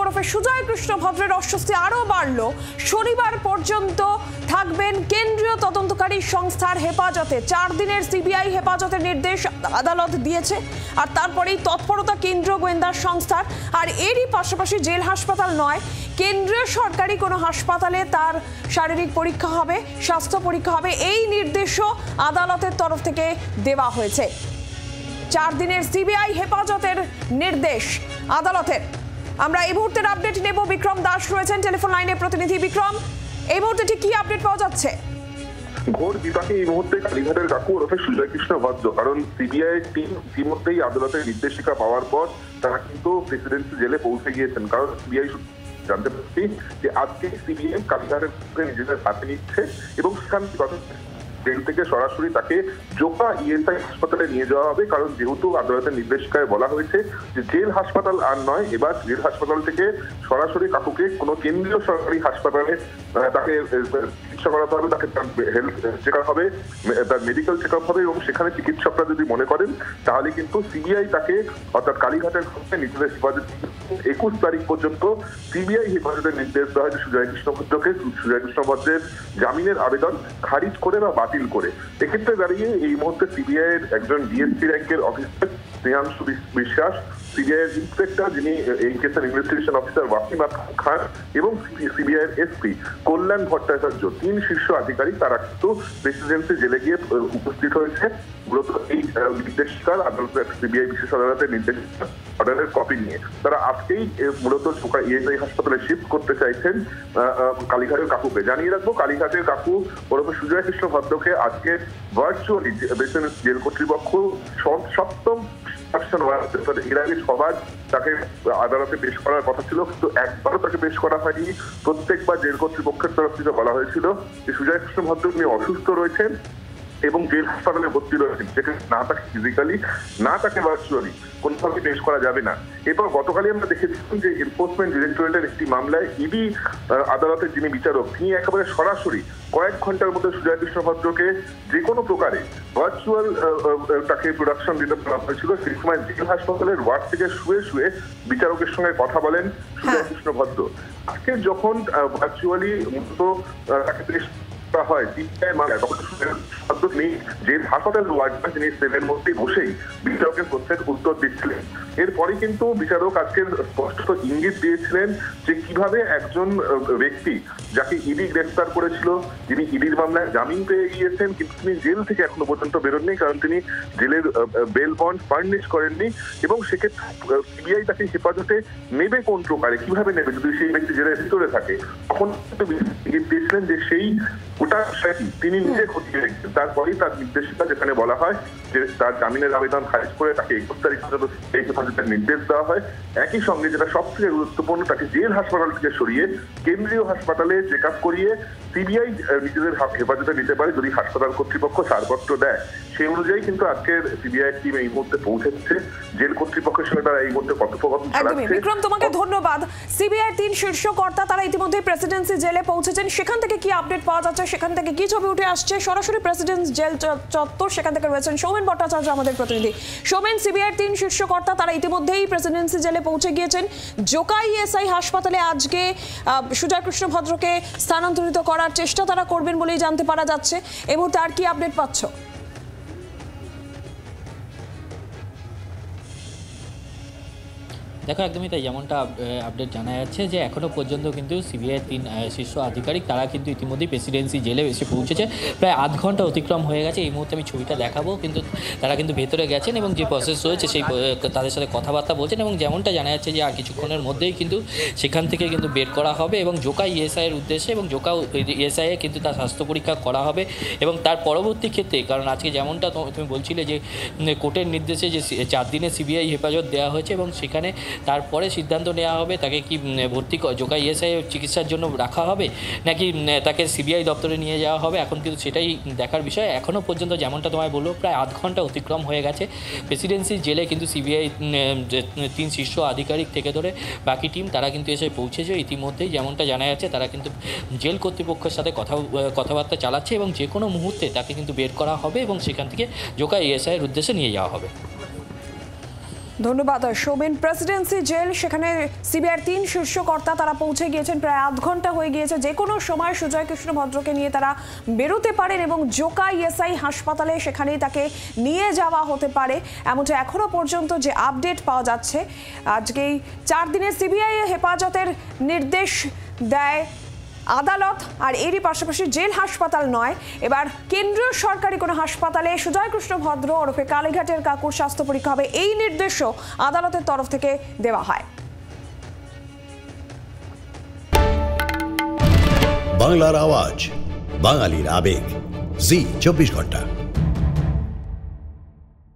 ওরফে সুজয় কৃষ্ণ ভদ্রের অস্বস্তি আরও বাড়ল। শনিবার পর্যন্ত থাকবেন কেন্দ্রীয় তদন্তকারী সংস্থার হেফাজতে। 4 দিনের সিবিআই হেফাজতের নির্দেশ আদালত দিয়েছে, আর তারপরেই তৎপরতা কেন্দ্রীয় গোয়েন্দা সংস্থার। আর এরই পাশাপাশি জেল হাসপাতাল নয়, কেন্দ্রীয় সরকারি কোনো হাসপাতালে তার শারীরিক পরীক্ষা হবে, স্বাস্থ্য পরীক্ষা হবে, এই নির্দেশও আদালতের তরফ থেকে দেওয়া হয়েছে। 4 দিনের সিবিআই হেফাজতের নির্দেশ আদালতের। আমরা এই মুহূর্তের আপডেট নেব। বিক্রম দাস রয়েছেন টেলিফোন লাইনে। প্রতিনিধি বিক্রম, এই মুহূর্তে ঠিক কি আপডেট পাওয়া যাচ্ছে? ঘোর বিপাকে এই মুহূর্তে কালীঘাটের কাকু ওরফে সুজয় কৃষ্ণ ভদ্র, কারণ সিবিআই টিম ইতিমধ্যেই আদালতের নির্দেশিকা পাওয়ার পর তারা কিন্তু প্রেসিডেন্সি জেলে পৌঁছে গিয়েছেন। কারণ সিবিআই জানতে পারছি যে আজকে সিবিআই কালীঘাটের নিজেদের হাতে নিচ্ছে এবং সেখান জেল থেকে সরাসরি তাকে জোকা ইএসআই হাসপাতালে নিয়ে যাওয়া হবে। কারণ যেহেতু আদালতের নির্দেশিকায় বলা হয়েছে যে জেল হাসপাতাল আর নয়, এবার জেল হাসপাতাল থেকে সরাসরি কাকুকে কোনো কেন্দ্রীয় সরকারি হাসপাতালে তাকে চিকিৎসা করাতে হবে, তাকে হেলথ চেক আপ হবে, তার মেডিকেল চেক আপ হবে এবং সেখানে চিকিৎসকরা যদি মনে করেন তাহলে কিন্তু সিবিআই তাকে অর্থাৎ কালীঘাটের নিজেদের হেফাজত 21 তারিখ পর্যন্ত সিবিআই হেফাজতের নির্দেশ দেওয়া হয়েছে সুজয় কৃষ্ণ ভদ্রকে। সুজয় কৃষ্ণ ভদ্রের জামিনের আবেদন খারিজ করে বা বাতিল করে। এক্ষেত্রে দাঁড়িয়ে এই মুহূর্তে সিবিআই এর একজন ডিএসপি র্যাঙ্কের অফিসার শ্রেয়াংশু বিশ্বাস, সিবিআই এর ইন্সপেক্টর যিনি এই কেসের ইনভেস্টিগেশন অফিসার ওয়াসিম খান এবং সিবিআই এর এসপি কল্যাণ ভট্টাচার্য, 3 শীর্ষ আধিকারিক তারা কিন্তু প্রেসিডেন্সি জেলে গিয়ে উপস্থিত হয়েছে মূলত এই নির্দেশিকার আদালতের সিবিআই বিশেষ আদালতের নির্দেশিকা অর্ডারের কপি নিয়ে। তারা আজকেই মূলত ইএসআই হাসপাতালে শিফট করতে চাইছেন কালীঘাটের কাকুকে। জানিয়ে রাখবো, কালীঘাটের কাকু ওরফে সুজয় কৃষ্ণ ভদ্রকে আজকে ভার্চুয়ালি জেল কর্তৃপক্ষ 7ম এর আগে সবার তাকে আদালতে পেশ করার কথা ছিল, কিন্তু একবারও তাকে পেশ করা হয়নি। প্রত্যেকবার জেল কর্তৃপক্ষের তরফ থেকে বলা হয়েছিল যে সুজয় কৃষ্ণ ভদ্র তিনি অসুস্থ রয়েছেন এবং জেল হাসপাতালে ভর্তি রয়েছেন, যেখানে না তাকে ফিজিক্যালি না তাকে ভার্চুয়ালি কোনোভাবে পেশ করা যাবে না। এরপর গতকালই আমরা দেখেছিলাম যে এনফোর্সমেন্ট ডিরেক্টরেটের একটি মামলায় ইডি আদালতের যিনি বিচারক তিনি একেবারে সরাসরি কয়েক ঘন্টার মধ্যে সুজয় কৃষ্ণ ভদ্রকে যে কোনো প্রকারে ভার্চুয়াল তাকে প্রোডাকশন দিতে বলা হয়েছিল। সেই সময় জেল হাসপাতালের ওয়ার্ড থেকে শুয়ে শুয়ে বিচারকের সঙ্গে কথা বলেন সুজয় কৃষ্ণ ভদ্র। আজকে যখন ভার্চুয়ালি মূলত তাকে পেশ হয় যে হাসপাতাল ওয়ার্ডটা তিনি সেলের মধ্যে বসেই বিচারকের প্রশ্নের উত্তর দিচ্ছিলেন। এরপরে কিন্তু বিচারক আজকে স্পষ্ট ইঙ্গিত দিয়েছিলেন যে কিভাবে একজন ব্যক্তি যাকে ইডি গ্রেফতার করেছিল, যিনি ইডির মামলায় জামিন পেয়ে গিয়েছেন কিন্তু তিনি জেল থেকে এখনো পর্যন্ত বেরোননি, কারণ তিনি জেলের বেল বন্ড ফার্নিশ করেননি এবং সেক্ষেত্রে সিবিআই তাকে হেফাজতে নেবে কোন প্রকারে, কিভাবে নেবে যদি সেই ব্যক্তি জেলের ভিতরে থাকে। তখন ইঙ্গিত দিয়েছিলেন যে সেই ওটা তিনি নিজে খতিয়ে রেখেছেন। তারপরেই তার নির্দেশিকা যেখানে বলা হয় যে তার জামিনের আবেদন খারিজ করে তাকে 21 তারিখ পর্যন্ত এই হেফাজতের নির্দেশ দেওয়া হয়। একই সঙ্গে যেটা সবথেকে গুরুত্বপূর্ণ, তাকে জেল হাসপাতাল থেকে সরিয়ে কেন্দ্রীয় হাসপাতালে চেক আপ করিয়ে সিবিআই নিজেদের হেফাজতে নিতে পারে যদি হাসপাতাল কর্তৃপক্ষ ছাড়পত্র দেয়। সেই অনুযায়ী কিন্তু আজকের সিবিআই টিম এই মুহূর্তে পৌঁছেছে জেল কর্তৃপক্ষের সঙ্গে। তারা এই মুহূর্তে কথোপকথন চালাচ্ছে। বিক্রম, তোমাকে ধন্যবাদ। সিবিআই 3 শীর্ষ কর্তা তারা ইতিমধ্যে প্রেসিডেন্সি জেলে পৌঁছেছেন। সেখান থেকে কি আপডেট পাওয়া যাচ্ছে, সেখান থেকে কি ছবি উঠে আসছে সরাসরি প্রেসিডেন্ট জেল চত্বর, সেখান থেকে রয়েছেন সৌমেন ভট্টাচার্য আমাদের প্রতিনিধি। সৌমেন, সিবিআই 3 শীর্ষ কর্তা তারা ইতিমধ্যেই প্রেসিডেন্সি জেলে পৌঁছে গিয়েছেন। জোকা ইএসআই হাসপাতালে আজকে সুজয় কৃষ্ণ ভদ্রকে স্থানান্তরিত করার চেষ্টা তারা করবেন বলেই জানতে পারা যাচ্ছে। এই মুহূর্তে আর কি আপডেট পাচ্ছ? দেখো, একদমই তাই, যেমনটা আপডেট জানা যাচ্ছে যে এখনও পর্যন্ত কিন্তু সিবিআই 3 শীর্ষ আধিকারিক তারা কিন্তু ইতিমধ্যেই প্রেসিডেন্সি জেলে এসে পৌঁছেছে। প্রায় আধ ঘন্টা অতিক্রম হয়ে গেছে। এই মুহূর্তে আমি ছবিটা দেখাবো, কিন্তু তারা কিন্তু ভেতরে গেছেন এবং যে প্রসেস রয়েছে সেই তাদের সাথে কথাবার্তা বলছেন এবং যেমনটা জানা যাচ্ছে যে আর কিছুক্ষণের মধ্যেই কিন্তু সেখান থেকে কিন্তু বের করা হবে এবং জোকা ইএসআইয়ের উদ্দেশ্যে এবং জোকা ইএসআইয়ে কিন্তু তার স্বাস্থ্য পরীক্ষা করা হবে এবং তার পরবর্তী ক্ষেত্রে, কারণ আজকে যেমনটা তুমি বলছিলে যে কোর্টের নির্দেশে যে 4 দিনের সিবিআই হেফাজত দেওয়া হয়েছে এবং সেখানে তারপরে সিদ্ধান্ত নেওয়া হবে তাকে কি ভর্তি জোকা ইএসআই চিকিৎসার জন্য রাখা হবে নাকি তাকে সিবিআই দপ্তরে নিয়ে যাওয়া হবে। এখন কিন্তু সেটাই দেখার বিষয়। এখনও পর্যন্ত যেমনটা তোমায় বললো প্রায় আধ ঘন্টা অতিক্রম হয়ে গেছে। প্রেসিডেন্সি জেলে কিন্তু সিবিআই 3 শীর্ষ আধিকারিক থেকে ধরে বাকি টিম তারা কিন্তু এসে পৌঁছেছে ইতিমধ্যেই। যেমনটা জানা যাচ্ছে তারা কিন্তু জেল কর্তৃপক্ষের সাথে কথাবার্তা চালাচ্ছে এবং যে কোনো মুহূর্তে তাকে কিন্তু বের করা হবে এবং সেখান থেকে জোকা ইএসআইয়ের উদ্দেশ্যে নিয়ে যাওয়া হবে। ধন্যবাদ সৌমেন। প্রেসিডেন্সি জেল, সেখানে সিবিআইয়ের 3 শীর্ষ কর্তা তারা পৌঁছে গিয়েছেন, প্রায় আধ ঘন্টা হয়ে গিয়েছে। যে কোনো সময় সুজয় কৃষ্ণ ভদ্রকে নিয়ে তারা বেরোতে পারেন এবং জোকা ইএসআই হাসপাতালে সেখানেই তাকে নিয়ে যাওয়া হতে পারে, এমনটা এখনো পর্যন্ত যে আপডেট পাওয়া যাচ্ছে। আজকেই 4 দিনের সিবিআই হেফাজতের নির্দেশ দেয় আদালত, আর এরই পাশাপাশি জেল হাসপাতাল নয়, এবার কেন্দ্রীয় সরকারি কোনো হাসপাতালে সুজয় কৃষ্ণ ভদ্র ওরফে কালীঘাটের কাকুর স্বাস্থ্য পরীক্ষা হবে, এই নির্দেশও আদালতের তরফ থেকে দেওয়া হয়। বাংলার আওয়াজ, বাঙালির আবেগ, জি 24 ঘন্টা।